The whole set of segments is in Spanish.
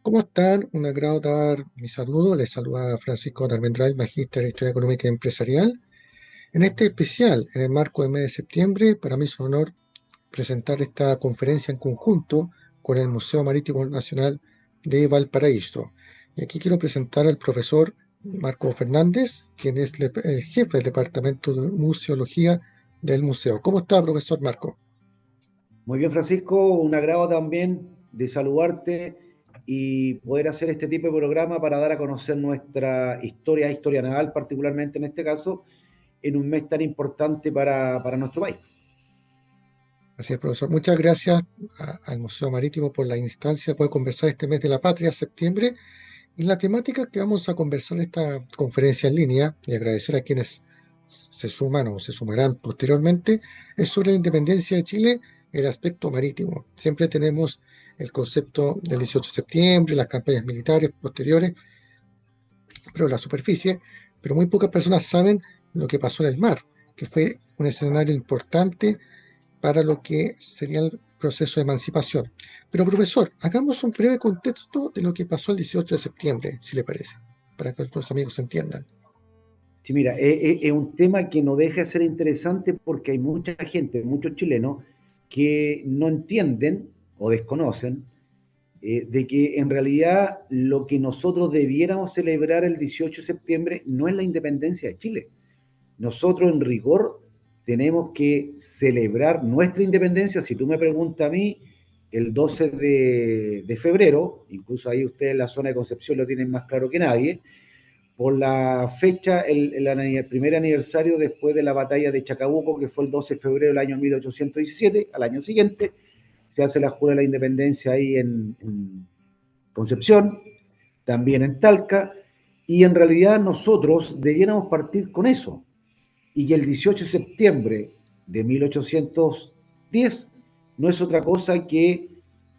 ¿Cómo están? Un agrado dar mi saludo. Les saluda Francisco Darmendral, magíster en Historia Económica y Empresarial. En este especial, en el marco del mes de septiembre, para mí es un honor presentar esta conferencia en conjunto con el Museo Marítimo Nacional de Valparaíso. Y aquí quiero presentar al profesor Marco Fernández, quien es el jefe del Departamento de Museología del museo. ¿Cómo está, profesor Marco? Muy bien, Francisco, un agrado también de saludarte y poder hacer este tipo de programa para dar a conocer nuestra historia naval, particularmente en este caso, en un mes tan importante para nuestro país. Así es, profesor. Muchas gracias al Museo Marítimo por la instancia de poder conversar este mes de la patria, septiembre. Y la temática que vamos a conversar en esta conferencia en línea, y agradecer a quienes se suman o se sumarán posteriormente, es sobre la independencia de Chile, el aspecto marítimo. Siempre tenemos el concepto del 18 de septiembre, las campañas militares posteriores, pero la superficie, pero muy pocas personas saben lo que pasó en el mar, que fue un escenario importante para lo que sería el proceso de emancipación. Pero profesor, hagamos un breve contexto de lo que pasó el 18 de septiembre, si le parece, para que nuestros amigos entiendan. Sí, mira, es un tema que no deja de ser interesante porque hay mucha gente, muchos chilenos, que no entienden o desconocen de que en realidad lo que nosotros debiéramos celebrar el 18 de septiembre no es la independencia de Chile. Nosotros en rigor tenemos que celebrar nuestra independencia, si tú me preguntas a mí, el 12 de febrero, incluso ahí ustedes en la zona de Concepción lo tienen más claro que nadie, por la fecha, el primer aniversario después de la batalla de Chacabuco, que fue el 12 de febrero del año 1817, al año siguiente, se hace la jura de la independencia ahí en Concepción, también en Talca, y en realidad nosotros debiéramos partir con eso, y que el 18 de septiembre de 1810 no es otra cosa que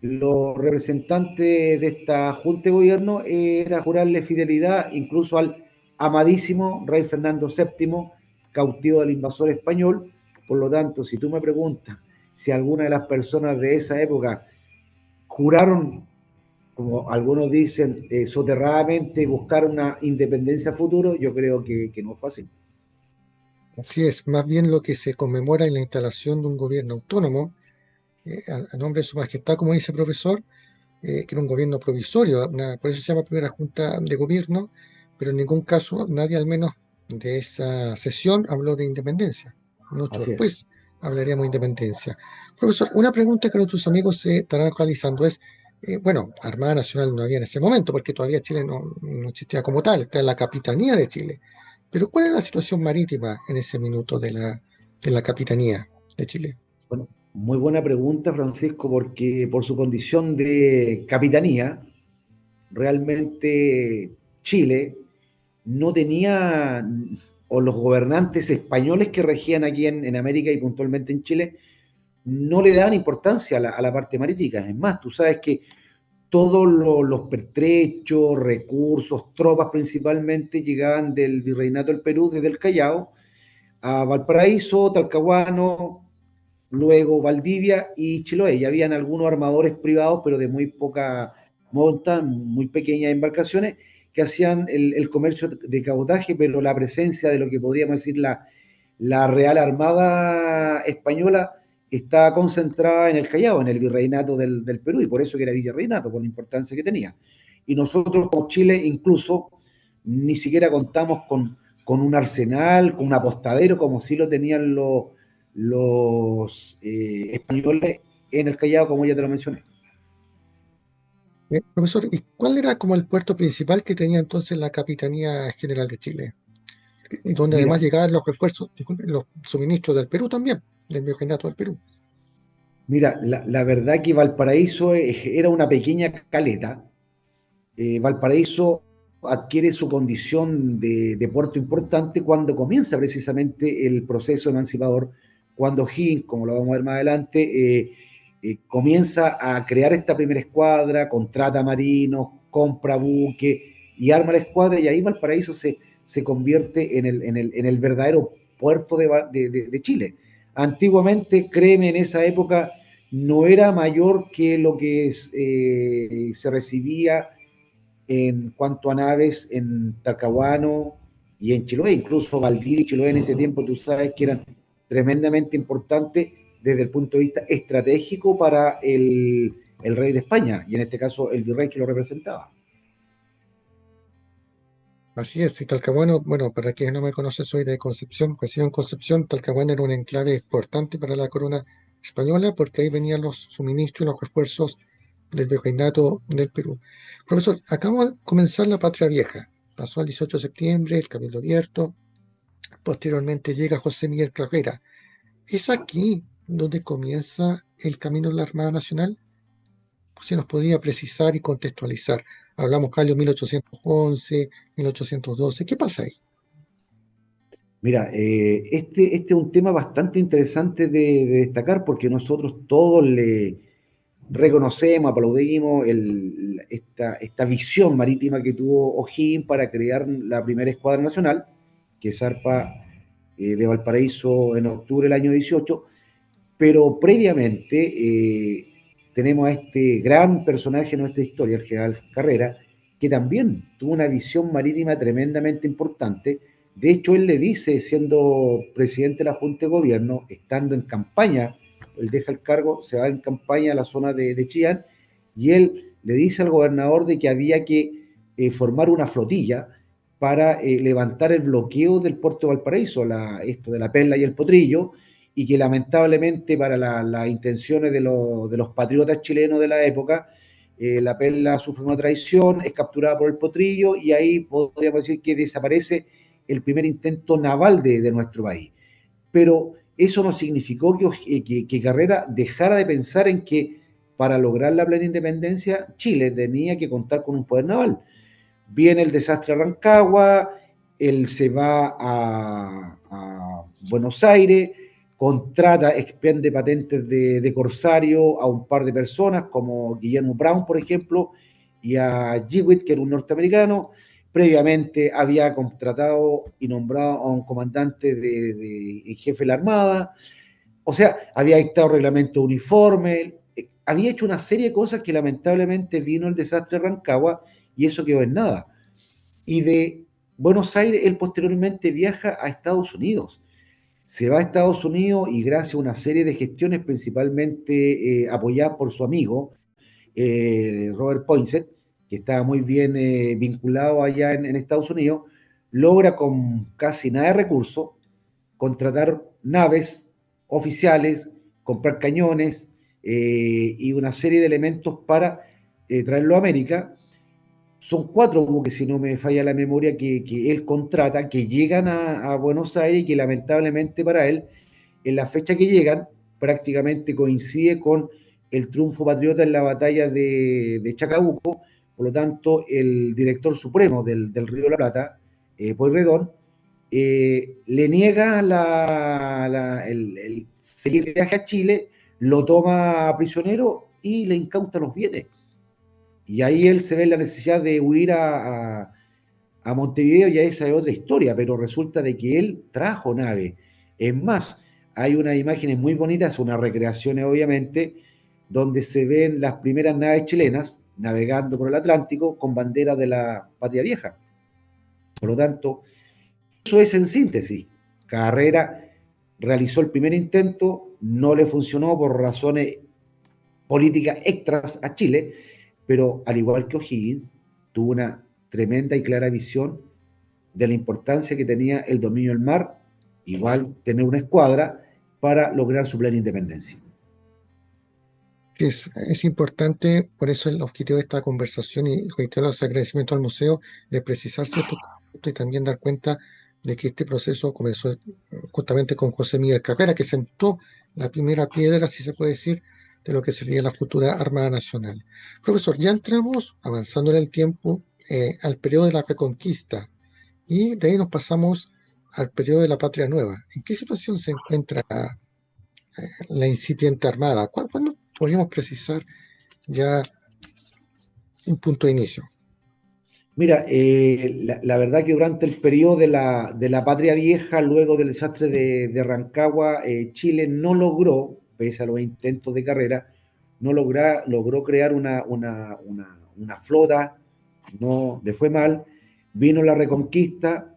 los representantes de esta Junta de Gobierno era jurarle fidelidad incluso al amadísimo rey Fernando VII, cautivo del invasor español. Por lo tanto, si tú me preguntas si alguna de las personas de esa época juraron, como algunos dicen, soterradamente buscar una independencia futuro, yo creo que no fue así. Así es, más bien lo que se conmemora en la instalación de un gobierno autónomo, a nombre de su majestad, como dice el profesor, que era un gobierno provisorio, por eso se llama primera junta de gobierno, pero en ningún caso nadie al menos de esa sesión habló de independencia. Mucho Así es. después hablaríamos de independencia. Profesor, una pregunta que nuestros amigos se estarán realizando es, bueno, Armada Nacional no había en ese momento, porque todavía Chile no existía como tal, está en la Capitanía de Chile. Pero ¿cuál es la situación marítima en ese minuto de la Capitanía de Chile? Bueno, muy buena pregunta, Francisco, porque por su condición de capitanía, realmente Chile no tenía, o los gobernantes españoles que regían aquí en América y puntualmente en Chile, no le daban importancia a la parte marítima. Es más, tú sabes que todos los pertrechos, recursos, tropas principalmente llegaban del Virreinato del Perú, desde el Callao, a Valparaíso, Talcahuano, luego Valdivia y Chiloé. Ya habían algunos armadores privados, pero de muy poca monta, muy pequeñas embarcaciones, que hacían el comercio de cabotaje, pero la presencia de lo que podríamos decir la Real Armada Española está concentrada en el Callao, en el virreinato del Perú, y por eso que era virreinato, por la importancia que tenía. Y nosotros como Chile incluso ni siquiera contamos con un arsenal, con un apostadero, como sí lo tenían los españoles en el Callao, como ya te lo mencioné. Profesor, ¿y cuál era como el puerto principal que tenía entonces la Capitanía General de Chile? Y donde Mira, además llegaban los refuerzos, disculpen, los suministros del Perú también, del Virreinato del Perú. mira, la verdad que Valparaíso era una pequeña caleta. Valparaíso adquiere su condición de puerto importante cuando comienza precisamente el proceso emancipador, cuando Higgins, como lo vamos a ver más adelante, comienza a crear esta primera escuadra, contrata marinos, compra buques y arma la escuadra, y ahí Valparaíso se convierte en el verdadero puerto de Chile. Antiguamente, créeme, en esa época no era mayor que lo que se recibía en cuanto a naves en Talcahuano y en Chiloé, incluso Valdivia y Chiloé en ese tiempo, tú sabes que eran tremendamente importantes desde el punto de vista estratégico para el rey de España, y en este caso el virrey que lo representaba. Así es, y Talcahuano, bueno, para quienes no me conocen, soy de Concepción, pues en Concepción, Talcahuano era un enclave importante para la corona española porque ahí venían los suministros y los refuerzos del virreinato del Perú. Profesor, acabamos de comenzar la Patria Vieja. Pasó el 18 de septiembre, el Cabildo Abierto, posteriormente llega José Miguel Carrera. ¿Es aquí donde comienza el camino de la Armada Nacional? Si nos podía precisar y contextualizar. Hablamos año 1811, 1812. ¿Qué pasa ahí? Mira, este es un tema bastante interesante de destacar porque nosotros todos le reconocemos, aplaudimos esta visión marítima que tuvo O'Higgins para crear la primera escuadra nacional, que zarpa de Valparaíso en octubre del año 18, pero previamente tenemos a este gran personaje en nuestra historia, el general Carrera, que también tuvo una visión marítima tremendamente importante. De hecho, él le dice, siendo presidente de la Junta de Gobierno, estando en campaña, él deja el cargo, se va en campaña a la zona de Chillán, y él le dice al gobernador de que había que formar una flotilla para levantar el bloqueo del puerto de Valparaíso, esto de la Perla y el Potrillo, y que lamentablemente para las intenciones de los patriotas chilenos de la época, la Perla sufre una traición, es capturada por el Potrillo y ahí podríamos decir que desaparece el primer intento naval de nuestro país. Pero eso no significó que Carrera dejara de pensar en que para lograr la plena independencia Chile tenía que contar con un poder naval. Viene el desastre de Rancagua, él se va a Buenos Aires, contrata, expende patentes de corsario a un par de personas, como Guillermo Brown, por ejemplo, y a Jewitt, que era un norteamericano. Previamente había contratado y nombrado a un comandante de jefe de la Armada. O sea, había dictado reglamento uniforme, había hecho una serie de cosas que lamentablemente vino el desastre de Rancagua y eso quedó en nada. Y de Buenos Aires, él posteriormente viaja a Estados Unidos. Se va a Estados Unidos y gracias a una serie de gestiones, principalmente apoyadas por su amigo Robert Poinsett, que estaba muy bien vinculado allá en Estados Unidos, logra con casi nada de recursos contratar naves oficiales, comprar cañones y una serie de elementos para traerlo a América. Son cuatro buques, si no me falla la memoria, que él contrata, que llegan a Buenos Aires y que lamentablemente para él, en la fecha que llegan, prácticamente coincide con el triunfo patriota en la batalla de Chacabuco. Por lo tanto, el director supremo del Río de la Plata, Pueyrredón, le niega el seguir el viaje a Chile, lo toma prisionero y le incauta los bienes. Y ahí él se ve la necesidad de huir a Montevideo, y esa es otra historia, pero resulta de que él trajo nave. Es más, hay unas imágenes muy bonitas, unas recreaciones obviamente, donde se ven las primeras naves chilenas navegando por el Atlántico con bandera de la Patria Vieja. Por lo tanto, eso es en síntesis. Carrera realizó el primer intento, no le funcionó por razones políticas extras a Chile, pero al igual que O'Higgins, tuvo una tremenda y clara visión de la importancia que tenía el dominio del mar, igual tener una escuadra para lograr su plena independencia. Es importante, por eso el objetivo de esta conversación y reitero los agradecimientos al museo de precisar ciertos conceptos y también dar cuenta de que este proceso comenzó justamente con José Miguel Carrera, que sentó la primera piedra, si se puede decir, de lo que sería la futura Armada Nacional. Profesor, ya entramos, avanzando en el tiempo, al periodo de la Reconquista y de ahí nos pasamos al periodo de la Patria Nueva. ¿En qué situación se encuentra la incipiente Armada? ¿Cuándo podríamos precisar ya un punto de inicio? Mira, la verdad que durante el periodo de la Patria Vieja, luego del desastre de Rancagua, Chile no logró, pese a los intentos de carrera, no logró crear una flota, no le fue mal. Vino la Reconquista,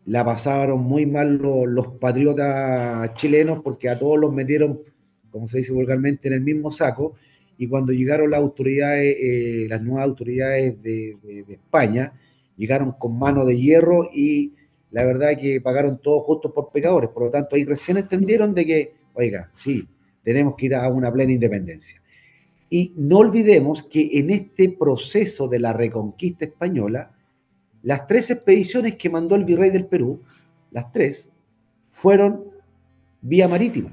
la pasaron muy mal los patriotas chilenos porque a todos los metieron, como se dice vulgarmente, en el mismo saco. Y cuando llegaron las autoridades, las nuevas autoridades de España, llegaron con mano de hierro y la verdad es que pagaron todos justos por pecadores. Por lo tanto, ahí recién entendieron de que, oiga, sí, tenemos que ir a una plena independencia. Y no olvidemos que en este proceso de la reconquista española, las 3 expediciones que mandó el virrey del Perú, las 3, fueron vía marítima,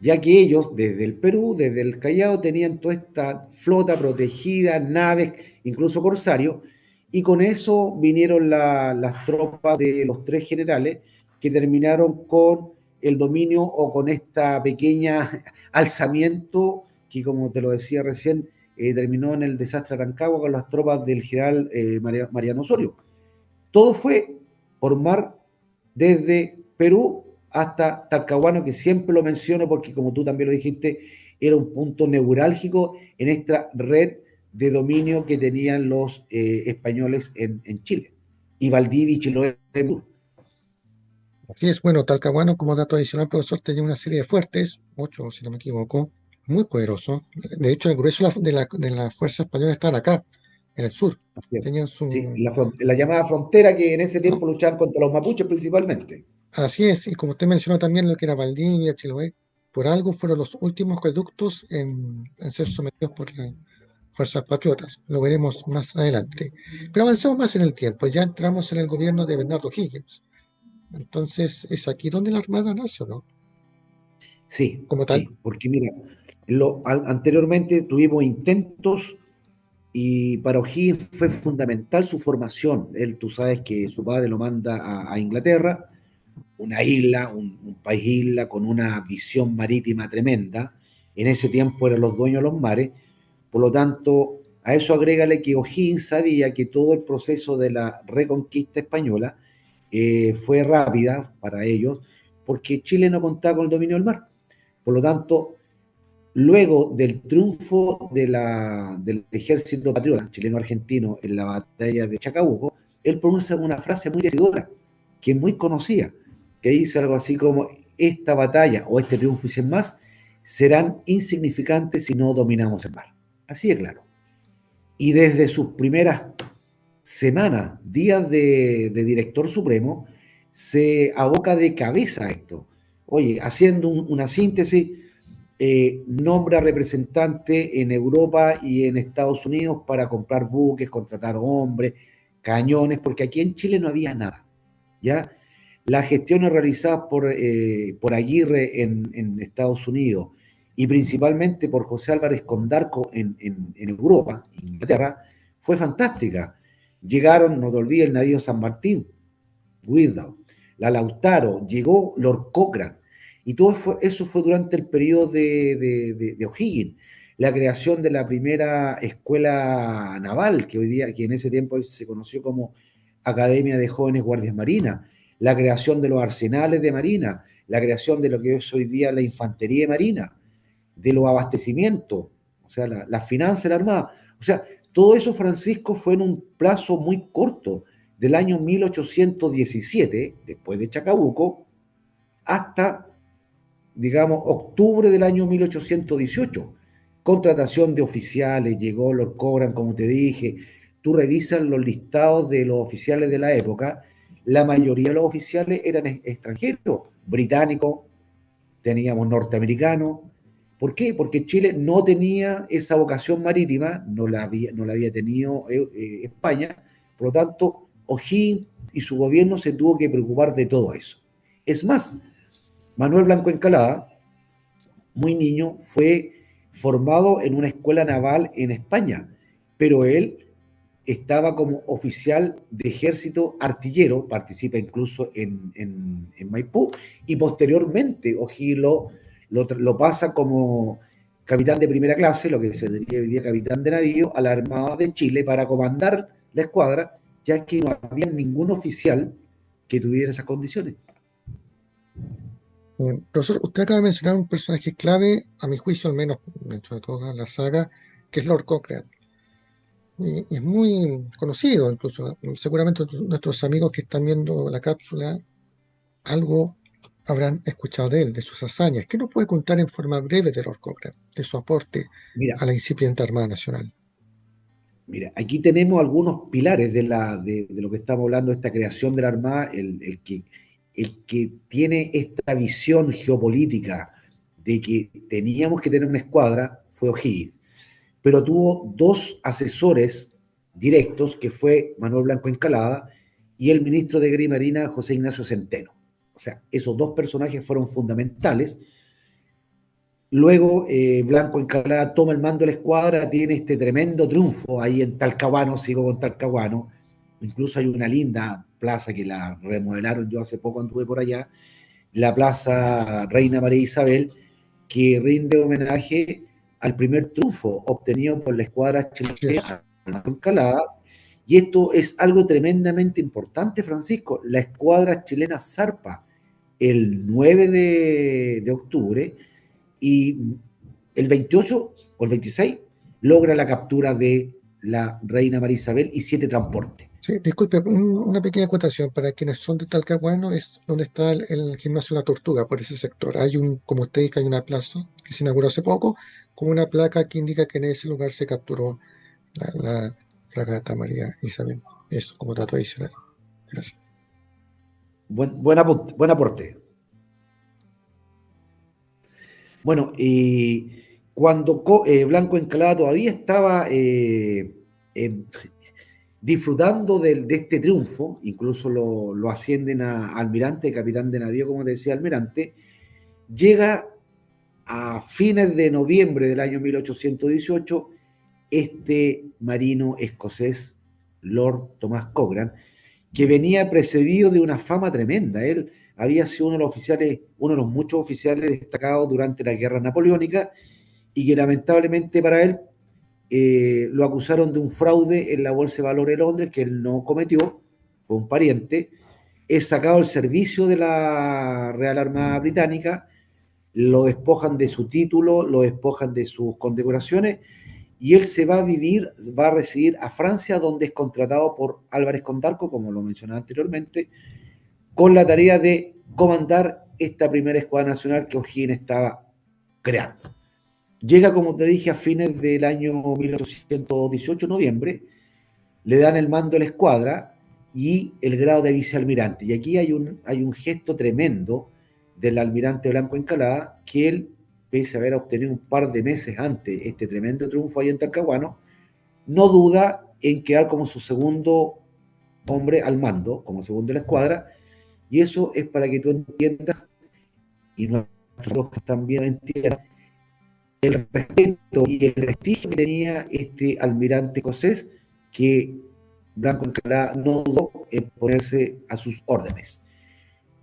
ya que ellos desde el Perú, desde el Callao, tenían toda esta flota protegida, naves, incluso corsarios, y con eso vinieron las tropas de los 3 generales que terminaron con el dominio o con esta pequeña alzamiento que, como te lo decía recién, terminó en el desastre de Rancagua con las tropas del general Mariano Osorio. Todo fue por mar desde Perú hasta Talcahuano, que siempre lo menciono porque, como tú también lo dijiste, era un punto neurálgico en esta red de dominio que tenían los españoles en Chile. Y Valdivia y Chiloé. Así es, bueno, Talcahuano, como dato adicional, profesor, tenía una serie de fuertes, 8 si no me equivoco, muy poderosos. De hecho, el grueso de la fuerza española estaban acá, en el sur. Tenían Sí, su... la llamada frontera que en ese tiempo luchaban contra los mapuches principalmente. Así es, y como usted mencionó también lo que era Valdivia, Chiloé, por algo fueron los últimos acueductos en ser sometidos por las fuerzas patriotas. Lo veremos más adelante. Pero avanzamos más en el tiempo, ya entramos en el gobierno de Bernardo Higgins. Entonces, es aquí donde la Armada nace, ¿no? Sí, Como tal. sí, porque mira, anteriormente tuvimos intentos y para O'Higgins fue fundamental su formación. Él, tú sabes que su padre lo manda a Inglaterra, una isla, un país isla con una visión marítima tremenda. En ese tiempo eran los dueños de los mares. Por lo tanto, a eso agrégale que O'Higgins sabía que todo el proceso de la reconquista española fue rápida para ellos, porque Chile no contaba con el dominio del mar. Por lo tanto, luego del triunfo del ejército patriota chileno-argentino en la batalla de Chacabuco, él pronuncia una frase muy decidora, que es muy conocida, que dice algo así como: esta batalla o este triunfo y sin más serán insignificantes si no dominamos el mar. Así de claro. Y desde sus primeras semanas, días de director supremo, se aboca de cabeza a esto. Oye, haciendo una síntesis, nombra representantes en Europa y en Estados Unidos para comprar buques, contratar hombres, cañones, porque aquí en Chile no había nada. ¿Ya? Las gestiones realizadas por Aguirre en Estados Unidos y principalmente por José Álvarez Condarco en Europa, Inglaterra, fue fantástica. Llegaron, no te olvides, el navío San Martín, Widow, la Lautaro, llegó Lord Cochrane, y todo eso fue durante el periodo de O'Higgins, la creación de la primera escuela naval, que hoy día, que en ese tiempo se conoció como Academia de Jóvenes Guardias Marinas, la creación de los arsenales de Marina, la creación de lo que es hoy día la Infantería de Marina, de los abastecimientos, o sea, la finanza de la Armada. O sea, todo eso, Francisco, fue en un plazo muy corto, del año 1817, después de Chacabuco, hasta, digamos, octubre del año 1818. Contratación de oficiales, llegó Lord Cochrane, como te dije. Tú revisas los listados de los oficiales de la época, la mayoría de los oficiales eran extranjeros, británicos, teníamos norteamericanos. ¿Por qué? Porque Chile no tenía esa vocación marítima, no la había tenido España, por lo tanto, O'Higgins y su gobierno se tuvo que preocupar de todo eso. Es más, Manuel Blanco Encalada, muy niño, fue formado en una escuela naval en España, pero él estaba como oficial de ejército artillero, participa incluso en Maipú, y posteriormente lo pasa como capitán de primera clase, lo que se diría hoy día capitán de navío, a la Armada de Chile para comandar la escuadra, ya que no había ningún oficial que tuviera esas condiciones. Profesor, usted acaba de mencionar un personaje clave, a mi juicio al menos, dentro de toda la saga, que es Lord Cochrane. Y es muy conocido, incluso seguramente nuestros amigos que están viendo la cápsula algo habrán escuchado de él, de sus hazañas. ¿Qué nos puede contar en forma breve de Lord Cochrane, de su aporte Mira, a la incipiente Armada Nacional? Mira, aquí tenemos algunos pilares de lo que estamos hablando, de esta creación de la Armada, el que tiene esta visión geopolítica de que teníamos que tener una escuadra fue O'Higgins, pero tuvo dos asesores directos, que fue Manuel Blanco Encalada y el ministro de Guerra y Marina, José Ignacio Centeno. O sea, esos dos personajes fueron fundamentales. Luego, Blanco Encalada toma el mando de la escuadra, tiene este tremendo triunfo ahí en Talcahuano, sigo con Talcahuano. Incluso hay una linda plaza que la remodelaron, yo hace poco anduve por allá, la Plaza Reina María Isabel, que rinde homenaje al primer triunfo obtenido por la escuadra Así es. chilena, Blanco Encalada. Y esto es algo tremendamente importante, Francisco. La escuadra chilena zarpa el 9 de octubre y el 28 o el 26 logra la captura de la Reina María Isabel y 7 transportes. Sí, disculpe, una pequeña acotación para quienes son de Talcahuano, es donde está el gimnasio La Tortuga, por ese sector. Hay como usted dice, hay una plaza que se inauguró hace poco, con una placa que indica que en ese lugar se capturó la fragata María Isabel. Eso como dato adicional. Gracias. Buen aporte. Bueno, y cuando Blanco Encalada todavía estaba disfrutando de este triunfo, incluso lo ascienden a almirante, capitán de navío, como decía almirante, llega a fines de noviembre del año 1818 este marino escocés, Lord Thomas Cochrane, que venía precedido de una fama tremenda. Él había sido uno de los oficiales, uno de los muchos oficiales destacados durante la guerra napoleónica, y que lamentablemente para él lo acusaron de un fraude en la Bolsa de Valores de Londres, que él no cometió, fue un pariente. Es sacado del servicio de la Real Armada Británica, lo despojan de su título, lo despojan de sus condecoraciones, y él se va a vivir, va a residir a Francia, donde es contratado por Álvarez Condarco, como lo mencioné anteriormente, con la tarea de comandar esta primera escuadra nacional que O'Higgins estaba creando. Llega, como te dije, a fines del año 1818, noviembre, le dan el mando de la escuadra y el grado de vicealmirante. Y aquí hay un gesto tremendo del almirante Blanco Encalada, que él, pese a haber obtenido un par de meses antes este tremendo triunfo ahí en Talcahuano, no duda en quedar como su segundo hombre al mando, como segundo de la escuadra, y eso es para que tú entiendas, y nuestros que también entiendan, el respeto y el prestigio que tenía este almirante escocés, que Blanco Encalada no dudó en ponerse a sus órdenes.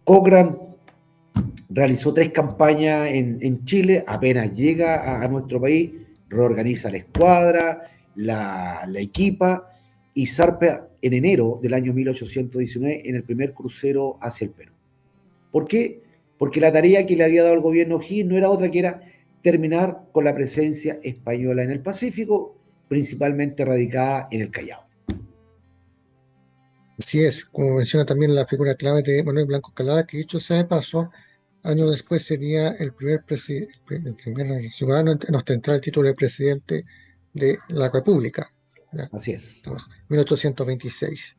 Cochrane realizó 3 campañas en Chile, apenas llega a nuestro país, reorganiza la escuadra, la equipa y zarpa en enero del año 1819 en el primer crucero hacia el Perú. ¿Por qué? Porque la tarea que le había dado el gobierno O'Higgins no era otra que era terminar con la presencia española en el Pacífico, principalmente radicada en el Callao. Así es, como menciona también la figura clave de Manuel Blanco Calada, que dicho sea de paso, años después sería el primer ciudadano en ostentar el título de presidente de la República. ¿Ya? Así es. Estamos, 1826.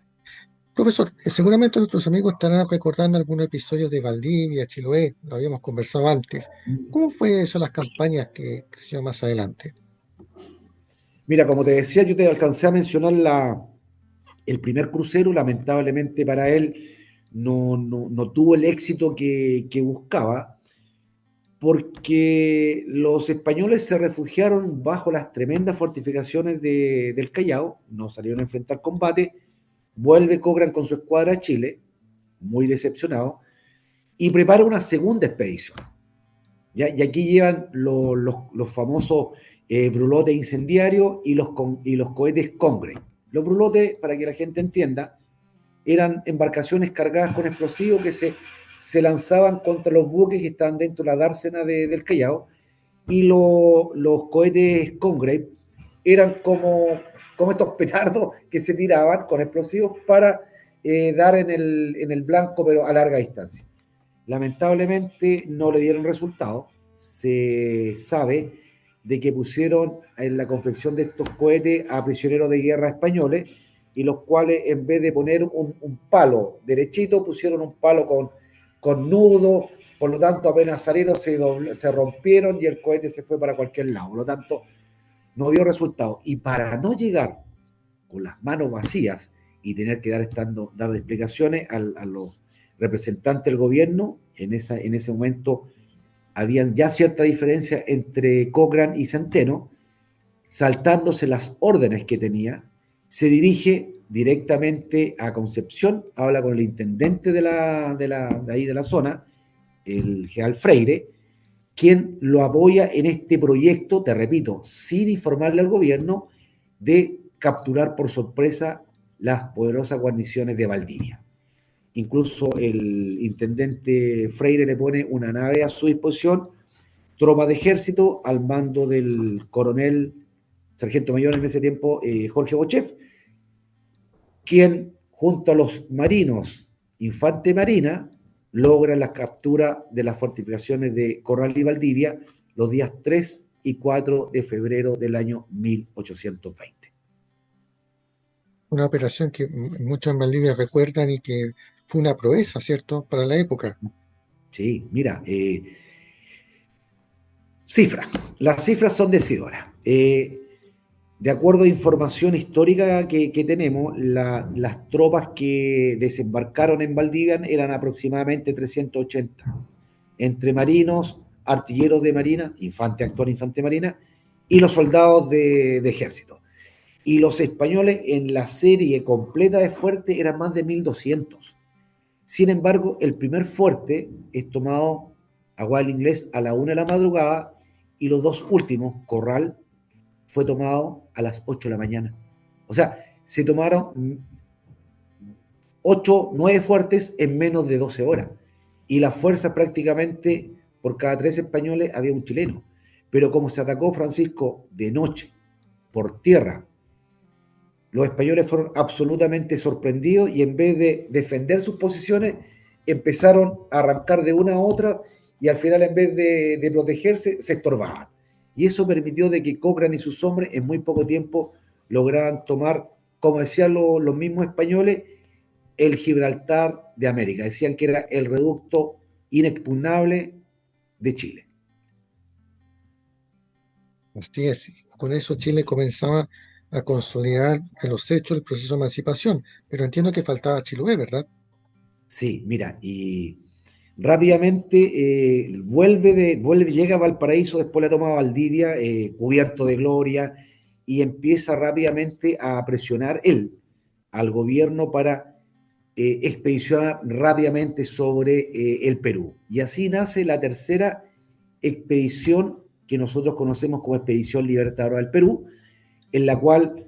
Profesor, seguramente nuestros amigos estarán recordando algunos episodios de Valdivia, Chiloé, lo habíamos conversado antes. ¿Cómo fue eso las campañas que se dio más adelante? Mira, como te decía, yo te alcancé a mencionar el primer crucero. Lamentablemente para él no tuvo el éxito que buscaba, porque los españoles se refugiaron bajo las tremendas fortificaciones del Callao, no salieron a enfrentar combate. Vuelve Cochrane con su escuadra a Chile, muy decepcionado, y prepara una segunda expedición. ¿Ya? Y aquí llevan los famosos brulotes incendiarios y los cohetes Congre. Los brulotes, para que la gente entienda, eran embarcaciones cargadas con explosivos que se se lanzaban contra los buques que estaban dentro de la dársena del Callao, y los cohetes Congreve eran como estos petardos que se tiraban con explosivos para dar en el blanco, pero a larga distancia. Lamentablemente no le dieron resultado. Se sabe de que pusieron en la confección de estos cohetes a prisioneros de guerra españoles, y los cuales, en vez de poner un palo derechito, pusieron un palo con nudo. Por lo tanto, apenas salieron, se rompieron y el cohete se fue para cualquier lado. Por lo tanto, no dio resultado. Y para no llegar con las manos vacías y tener que dar explicaciones a los representantes del gobierno, en ese momento habían ya cierta diferencia entre Cochrane y Centeno. Saltándose las órdenes que tenía, se dirige directamente a Concepción, habla con el intendente de ahí de la zona, el general Freire, quien lo apoya en este proyecto, te repito, sin informarle al gobierno, de capturar por sorpresa las poderosas guarniciones de Valdivia. Incluso el intendente Freire le pone una nave a su disposición, tropa de ejército al mando del coronel, sargento mayor en ese tiempo, Jorge Bochef, quien junto a los marinos, infante marina, logra la captura de las fortificaciones de Corral y Valdivia los días 3 y 4 de febrero del año 1820. Una operación que muchos en Valdivia recuerdan y que fue una proeza, ¿cierto?, para la época. Sí, mira, cifras. Las cifras son decidoras. De acuerdo a información histórica que tenemos, las tropas que desembarcaron en Valdivia eran aproximadamente 380, entre marinos, artilleros de marina, actual infante marina, y los soldados de ejército. Y los españoles en la serie completa de fuertes eran más de 1200. Sin embargo, el primer fuerte es tomado a Guadalajara Inglés a la 1 de la madrugada, y los dos últimos, Corral, fue tomado a las 8 de la mañana. O sea, se tomaron 8, 9 fuertes en menos de 12 horas. Y las fuerzas, prácticamente por cada 3 españoles había un chileno. Pero como se atacó Francisco de noche, por tierra, los españoles fueron absolutamente sorprendidos, y en vez de defender sus posiciones, empezaron a arrancar de una a otra, y al final, en vez de protegerse, se estorbaban. Y eso permitió de que Cochrane y sus hombres en muy poco tiempo lograran tomar, como decían los mismos españoles, el Gibraltar de América. Decían que era el reducto inexpugnable de Chile. Así es. Con eso Chile comenzaba a consolidar en los hechos el proceso de emancipación, pero entiendo que faltaba Chiloé, ¿verdad? Sí, mira, y rápidamente llega a Valparaíso, después la toma Valdivia, cubierto de gloria, y empieza rápidamente a presionar él al gobierno para expedicionar rápidamente sobre el Perú. Y así nace la tercera expedición que nosotros conocemos como Expedición Libertadora del Perú, en la cual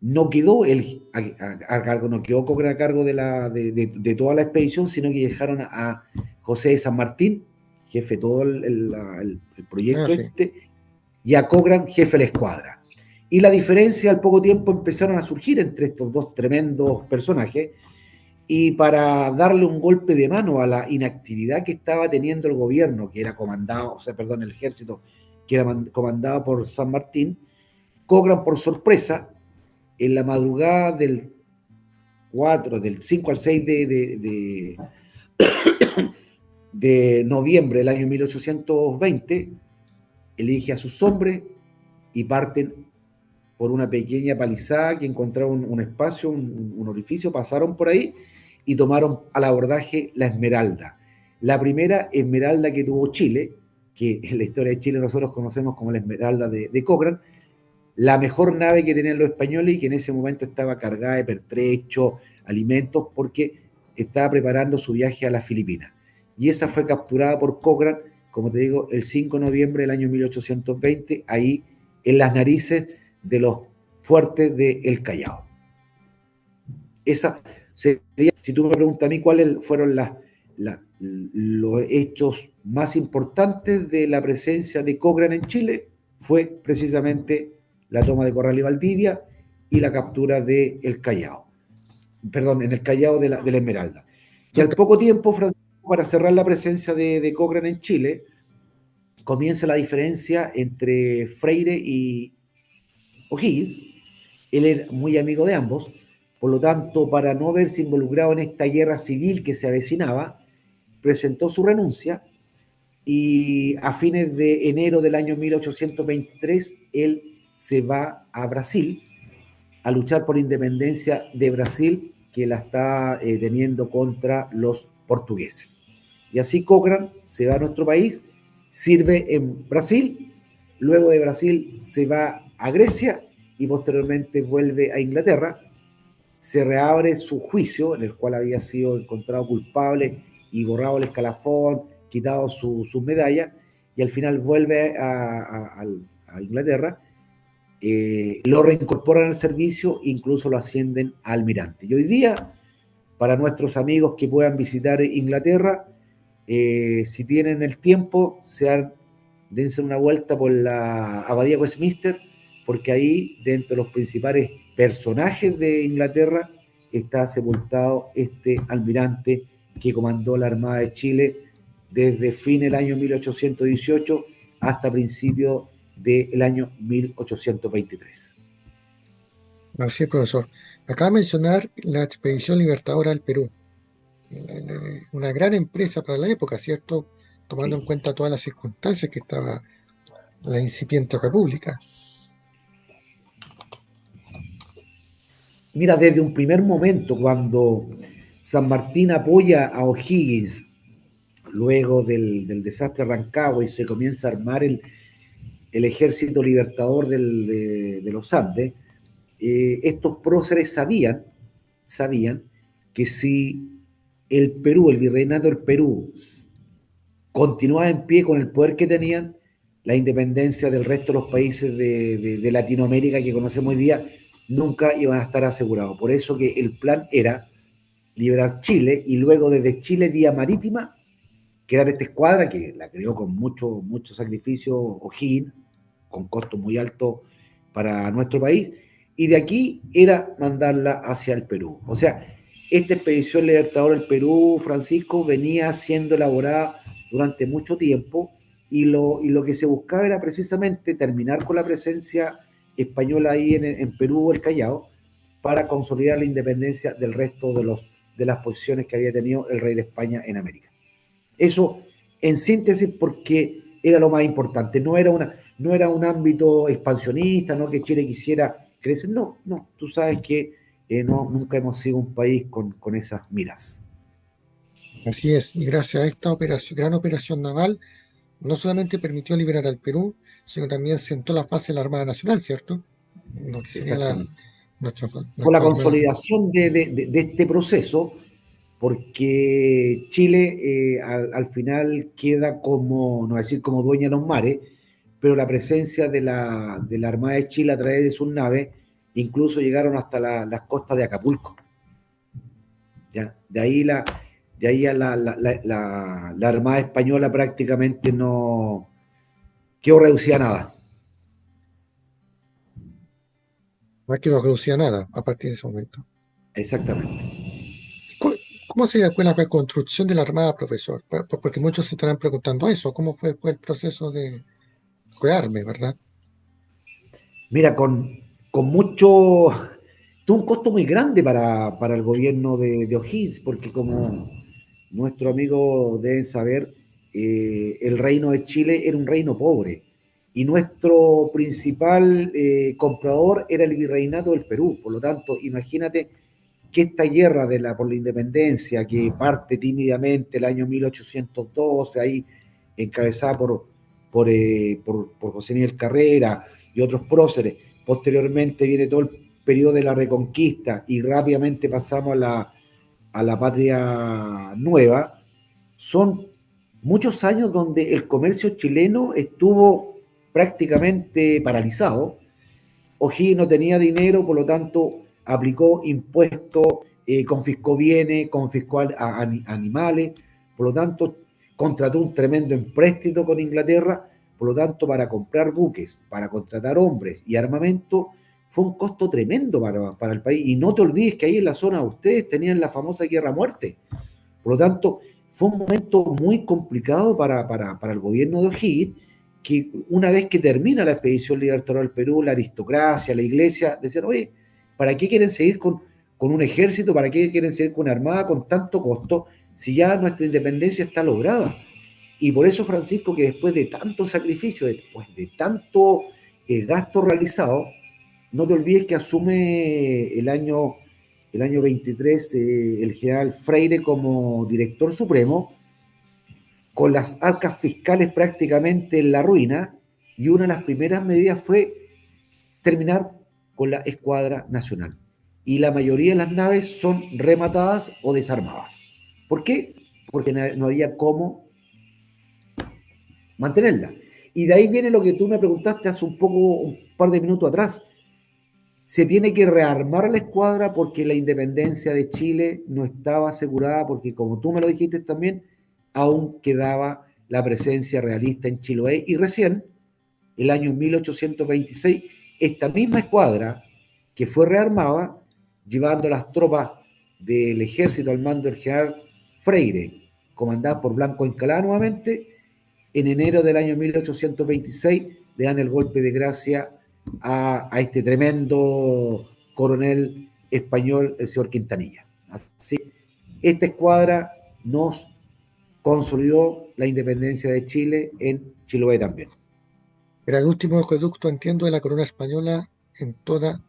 no quedó no quedó Cochrane a cargo de toda la expedición, sino que dejaron a José de San Martín, jefe de todo el Ah, proyecto sí. y a Cochrane, jefe de la escuadra. Y la diferencia, al poco tiempo empezaron a surgir entre estos dos tremendos personajes, y para darle un golpe de mano a la inactividad que estaba teniendo el gobierno, que era comandado, el ejército, que era comandado por San Martín, Cochrane, por sorpresa, en la madrugada del 5 al 6 de noviembre del año 1820, elige a sus hombres y parten por una pequeña palizada que encontraron un espacio, un orificio, pasaron por ahí y tomaron al abordaje la Esmeralda. La primera Esmeralda que tuvo Chile, que en la historia de Chile nosotros conocemos como la Esmeralda de Cochrane, la mejor nave que tenían los españoles, y que en ese momento estaba cargada de pertrechos, alimentos, porque estaba preparando su viaje a las Filipinas. Y esa fue capturada por Cochrane, como te digo, el 5 de noviembre del año 1820, ahí en las narices de los fuertes de El Callao. Esa sería, si tú me preguntas a mí cuáles fueron los hechos más importantes de la presencia de Cochrane en Chile fue precisamente la toma de Corral y Valdivia y la captura de El Callao, perdón, en el Callao de la Esmeralda. Y al poco tiempo, Francisco, para cerrar la presencia de Cochrane en Chile, comienza la diferencia entre Freire y O'Higgins. Él era muy amigo de ambos, por lo tanto, para no verse involucrado en esta guerra civil que se avecinaba, presentó su renuncia y a fines de enero del año 1823 él se va a Brasil a luchar por la independencia de Brasil, que la está teniendo contra los portugueses. Y así Cochrane se va a nuestro país, sirve en Brasil, luego de Brasil se va a Grecia y posteriormente vuelve a Inglaterra. Se reabre su juicio, en el cual había sido encontrado culpable y borrado el escalafón, quitado sus medallas, y al final vuelve a Inglaterra. Lo reincorporan al servicio, incluso lo ascienden a almirante. Y hoy día, para nuestros amigos que puedan visitar Inglaterra, si tienen el tiempo, dense una vuelta por la Abadía Westminster, porque ahí, dentro de los principales personajes de Inglaterra, está sepultado este almirante que comandó la Armada de Chile desde fin del año 1818 hasta principios del año 1823. Así es, profesor. Acaba de mencionar la Expedición Libertadora al Perú, una gran empresa para la época, ¿cierto? Tomando en Sí. cuenta todas las circunstancias que estaba la incipiente república. Mira, desde un primer momento, cuando San Martín apoya a O'Higgins, luego del desastre de Rancagua, y se comienza a armar el ejército libertador de los Andes, estos próceres sabían que si el Perú, el virreinato del Perú, continuaba en pie con el poder que tenían, la independencia del resto de los países de Latinoamérica que conocemos hoy día nunca iban a estar asegurados. Por eso que el plan era liberar Chile y luego desde Chile vía marítima crear esta escuadra que la creó con mucho sacrificio O'Higgins, con costos muy altos para nuestro país, y de aquí era mandarla hacia el Perú. O sea, esta expedición libertadora del Perú, Francisco, venía siendo elaborada durante mucho tiempo y lo que se buscaba era precisamente terminar con la presencia española ahí en Perú, el Callao, para consolidar la independencia del resto de las posiciones que había tenido el rey de España en América. Eso, en síntesis, porque era lo más importante. No era un ámbito expansionista, no que Chile quisiera crecer. No, no. Tú sabes que nunca hemos sido un país con esas miras. Así es, y gracias a esta gran operación naval, no solamente permitió liberar al Perú, sino también sentó la base de la Armada Nacional, ¿cierto? Lo que sería Exactamente. nuestra, Fue la nuestra Armada. consolidación de este proceso, porque Chile al final queda como, no voy a decir como dueña de los mares, pero la presencia de la Armada de Chile a través de sus naves, incluso llegaron hasta las costas de Acapulco. ¿Ya? De ahí a la Armada Española prácticamente no quedó reducida a nada. No es que no reducía nada a partir de ese momento. Exactamente. ¿Cómo se fue la reconstrucción de la Armada, profesor? Porque muchos se estarán preguntando eso, ¿cómo fue el proceso de rearme, verdad? Mira, con mucho, tuvo un costo muy grande para el gobierno de O'Higgins, porque como nuestros amigos deben saber, el reino de Chile era un reino pobre y nuestro principal comprador era el virreinato del Perú. Por lo tanto, imagínate que esta guerra por la independencia, que parte tímidamente el año 1812, ahí encabezada por José Miguel Carrera y otros próceres, posteriormente viene todo el periodo de la Reconquista y rápidamente pasamos a la patria nueva, son muchos años donde el comercio chileno estuvo prácticamente paralizado. O'Higgins no tenía dinero, por lo tanto aplicó impuestos, confiscó bienes, confiscó animales, Por lo tanto, contrató un tremendo empréstito con Inglaterra. Por lo tanto, para comprar buques, para contratar hombres y armamento, fue un costo tremendo para el país. Y no te olvides que ahí en la zona ustedes tenían la famosa Guerra Muerte. Por lo tanto, fue un momento muy complicado para el gobierno de O'Higgins, que una vez que termina la expedición libertadora del Perú, la aristocracia, la iglesia, decían, oye, ¿para qué quieren seguir con un ejército? ¿Para qué quieren seguir con una armada con tanto costo si ya nuestra independencia está lograda? Y por eso, Francisco, que después de tanto sacrificio, después de tanto gasto realizado, no te olvides que asume el año 23 el general Freire como director supremo, con las arcas fiscales prácticamente en la ruina, y una de las primeras medidas fue terminar con la escuadra nacional. Y la mayoría de las naves son rematadas o desarmadas. ¿Por qué? Porque no había cómo mantenerla. Y de ahí viene lo que tú me preguntaste hace un par de minutos atrás. Se tiene que rearmar la escuadra porque la independencia de Chile no estaba asegurada, porque como tú me lo dijiste también, aún quedaba la presencia realista en Chiloé. Y recién, el año 1826, esta misma escuadra, que fue rearmada, llevando las tropas del ejército al mando del general Freire, comandada por Blanco Encalada nuevamente, en enero del año 1826 le dan el golpe de gracia a este tremendo coronel español, el señor Quintanilla. Así, esta escuadra nos consolidó la independencia de Chile en Chiloé también. Era el último acueducto, entiendo, de la corona española en toda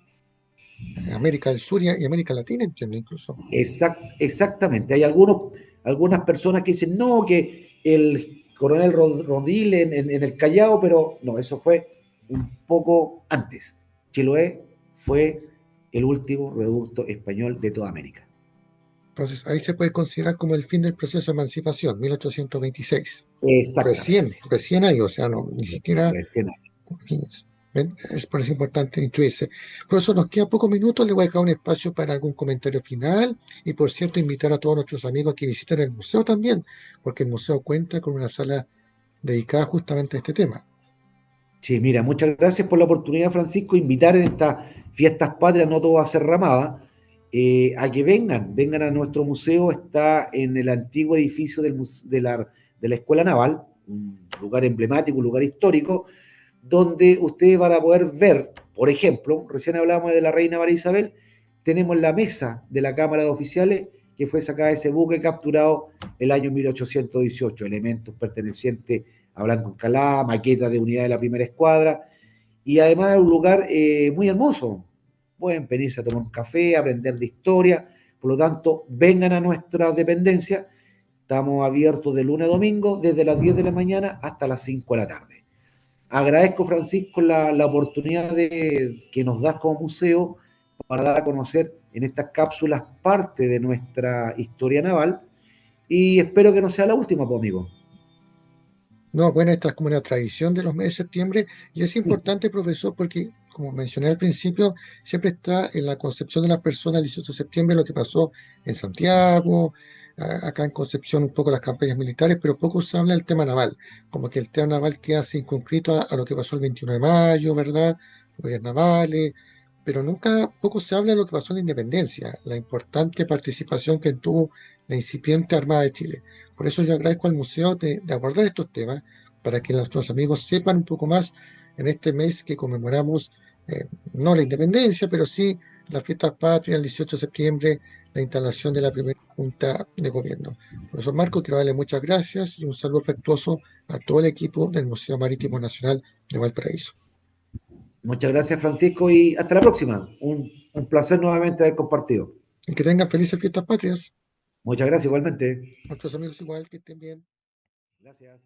América del Sur y América Latina, entiendo incluso. Exactamente. Hay algunas personas que dicen, no, que el coronel Rodil en el Callao, pero no, eso fue un poco antes. Chiloé fue el último reducto español de toda América. Entonces, ahí se puede considerar como el fin del proceso de emancipación, 1826. Exactamente. Recién ahí, o sea, no, ni siquiera. Recién. ¿Ven? Es por eso importante instruirse. Por eso nos queda pocos minutos, le voy a dejar un espacio para algún comentario final y por cierto invitar a todos nuestros amigos a que visiten el museo también, porque el museo cuenta con una sala dedicada justamente a este tema. Sí, mira, muchas gracias por la oportunidad, Francisco, invitar en estas fiestas patrias, no todo va a ser ramada, a que vengan a nuestro museo. Está en el antiguo edificio de la Escuela Naval, un lugar emblemático, un lugar histórico, donde ustedes van a poder ver, por ejemplo, recién hablamos de la reina María Isabel, tenemos la mesa de la Cámara de Oficiales que fue sacada de ese buque capturado el año 1818, elementos pertenecientes a Blanco Encalada, maquetas de unidad de la primera escuadra, y además es un lugar muy hermoso. Pueden venirse a tomar un café, aprender de historia, por lo tanto, vengan a nuestra dependencia. Estamos abiertos de lunes a domingo, desde las 10 de la mañana hasta las 5 de la tarde. Agradezco, Francisco, la oportunidad que nos das como museo para dar a conocer en estas cápsulas parte de nuestra historia naval, y espero que no sea la última, pues, amigo. No, bueno, esta es como una tradición de los meses de septiembre y es importante, profesor, porque como mencioné al principio, siempre está en la concepción de las personas el 18 de septiembre lo que pasó en Santiago, acá en Concepción un poco las campañas militares, pero poco se habla del tema naval, como que el tema naval queda circunscrito a lo que pasó el 21 de mayo, ¿verdad? Los navales, pero nunca, poco se habla de lo que pasó en la independencia, la importante participación que tuvo la incipiente Armada de Chile. Por eso yo agradezco al museo de abordar estos temas, para que nuestros amigos sepan un poco más en este mes que conmemoramos no la independencia, pero sí las fiestas patrias, el 18 de septiembre, la instalación de la primera Junta de Gobierno. Profesor Marco, quiero darle muchas gracias y un saludo afectuoso a todo el equipo del Museo Marítimo Nacional de Valparaíso. Muchas gracias, Francisco, y hasta la próxima. Un placer nuevamente haber compartido. Y que tengan felices fiestas patrias. Muchas gracias igualmente. Nuestros amigos igual, que estén bien. Gracias.